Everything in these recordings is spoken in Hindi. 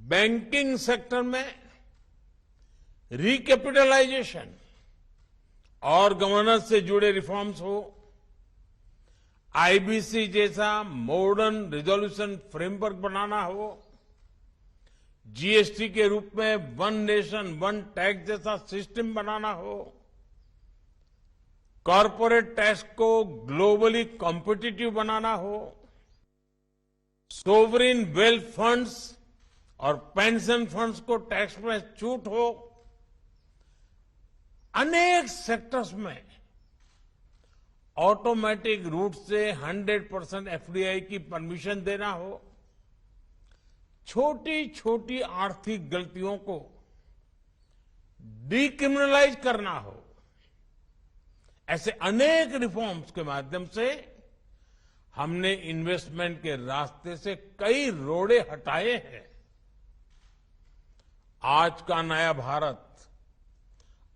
बैंकिंग सेक्टर में रिकैपिटलाइजेशन और गवर्नेंस से जुड़े रिफॉर्म्स हो, आईबीसी जैसा मॉडर्न रिजोल्यूशन फ्रेमवर्क बनाना हो, जीएसटी के रूप में वन नेशन वन टैक्स जैसा सिस्टम बनाना हो, कॉरपोरेट टैक्स को ग्लोबली कॉम्पिटिटिव बनाना हो, सोवरिन वेल्थ फंड्स और पेंशन फंड्स को टैक्स में छूट हो, अनेक सेक्टर्स में ऑटोमेटिक रूट से 100% एफडीआई की परमिशन देना हो, छोटी छोटी आर्थिक गलतियों को डिक्रिमिनलाइज करना हो, ऐसे अनेक रिफॉर्म्स के माध्यम से हमने इन्वेस्टमेंट के रास्ते से कई रोड़े हटाए हैं। आज का नया भारत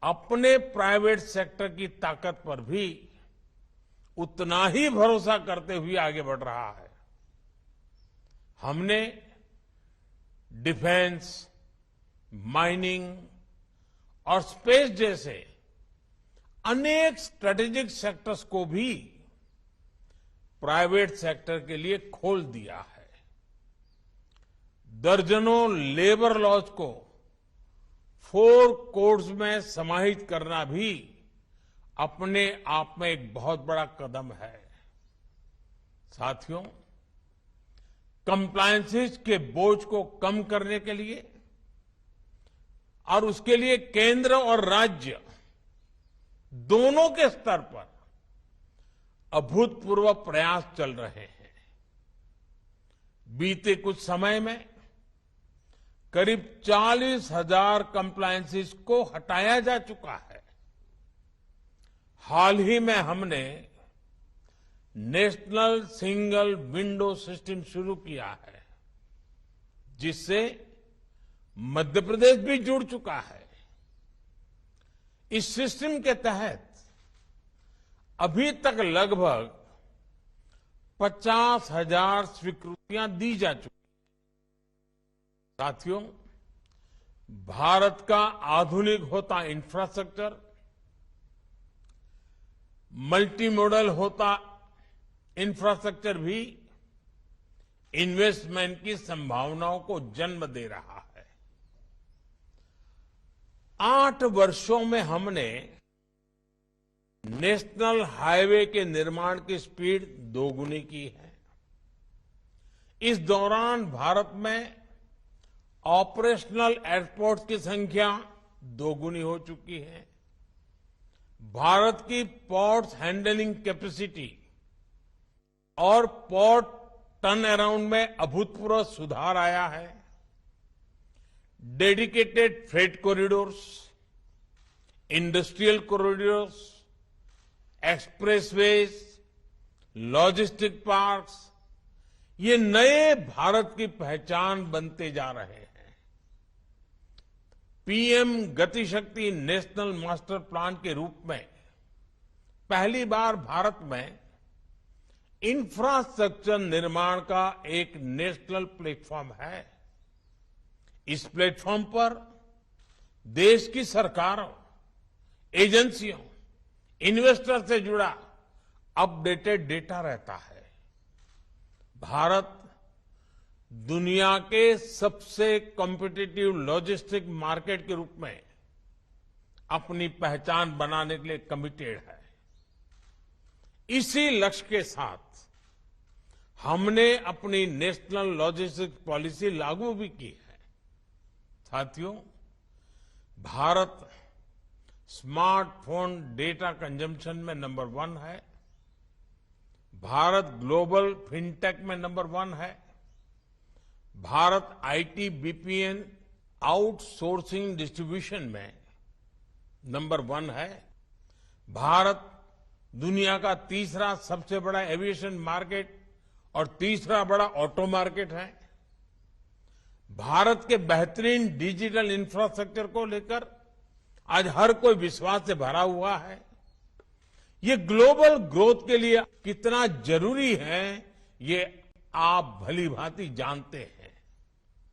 अपने प्राइवेट सेक्टर की ताकत पर भी उतना ही भरोसा करते हुए आगे बढ़ रहा है। हमने डिफेंस, माइनिंग और स्पेस जैसे अनेक स्ट्रेटेजिक सेक्टर्स को भी प्राइवेट सेक्टर के लिए खोल दिया है। दर्जनों लेबर लॉज को 4 कोड्स में समाहित करना भी अपने आप में एक बहुत बड़ा कदम है। साथियों, कंप्लायंसेस के बोझ को कम करने के लिए और उसके लिए केंद्र और राज्य दोनों के स्तर पर अभूतपूर्व प्रयास चल रहे हैं। बीते कुछ समय में करीब 40,000 कंप्लायंसेस को हटाया जा चुका है। हाल ही में हमने नेशनल सिंगल विंडो सिस्टम शुरू किया है, जिससे मध्य प्रदेश भी जुड़ चुका है। इस सिस्टम के तहत अभी तक लगभग 50,000 स्वीकृतियां दी जा चुकी। साथियों, भारत का आधुनिक होता इंफ्रास्ट्रक्चर, मल्टी मॉडल होता इंफ्रास्ट्रक्चर भी इन्वेस्टमेंट की संभावनाओं को जन्म दे रहा है। 8 वर्षों में हमने नेशनल हाईवे के निर्माण की स्पीड दोगुनी की है। इस दौरान भारत में ऑपरेशनल एयरपोर्ट की संख्या दोगुनी हो चुकी है। भारत की पोर्ट्स हैंडलिंग कैपेसिटी और पोर्ट टर्न अराउंड में अभूतपूर्व सुधार आया है। Dedicated freight corridors, industrial corridors, expressways, logistic parks, ये नए भारत की पहचान बनते जा रहे हैं। पीएम गति शक्ति नेशनल मास्टर प्लान के रूप में पहली बार भारत में इंफ्रास्ट्रक्चर निर्माण का एक नेशनल प्लेटफॉर्म है। इस प्लेटफॉर्म पर देश की सरकारों, एजेंसियों, इन्वेस्टर से जुड़ा अपडेटेड डेटा रहता है। भारत दुनिया के सबसे कॉम्पिटिटिव लॉजिस्टिक मार्केट के रूप में अपनी पहचान बनाने के लिए कमिटेड है। इसी लक्ष्य के साथ हमने अपनी नेशनल लॉजिस्टिक पॉलिसी लागू भी की है। साथियों, भारत स्मार्टफोन डेटा कंजम्पशन में नंबर 1 है। भारत ग्लोबल फिनटेक में नंबर 1 है। Bharat IT BPN outsourcing distribution में नंबर 1 है। भारत दुनिया का तीसरा सबसे बड़ा एविएशन मार्केट और तीसरा बड़ा ऑटो मार्केट है। भारत के बेहतरीन डिजिटल इंफ्रास्ट्रक्चर को लेकर आज हर कोई विश्वास से भरा हुआ है। ये ग्लोबल ग्रोथ के लिए कितना जरूरी है, ये आप भली भांति जानते हैं।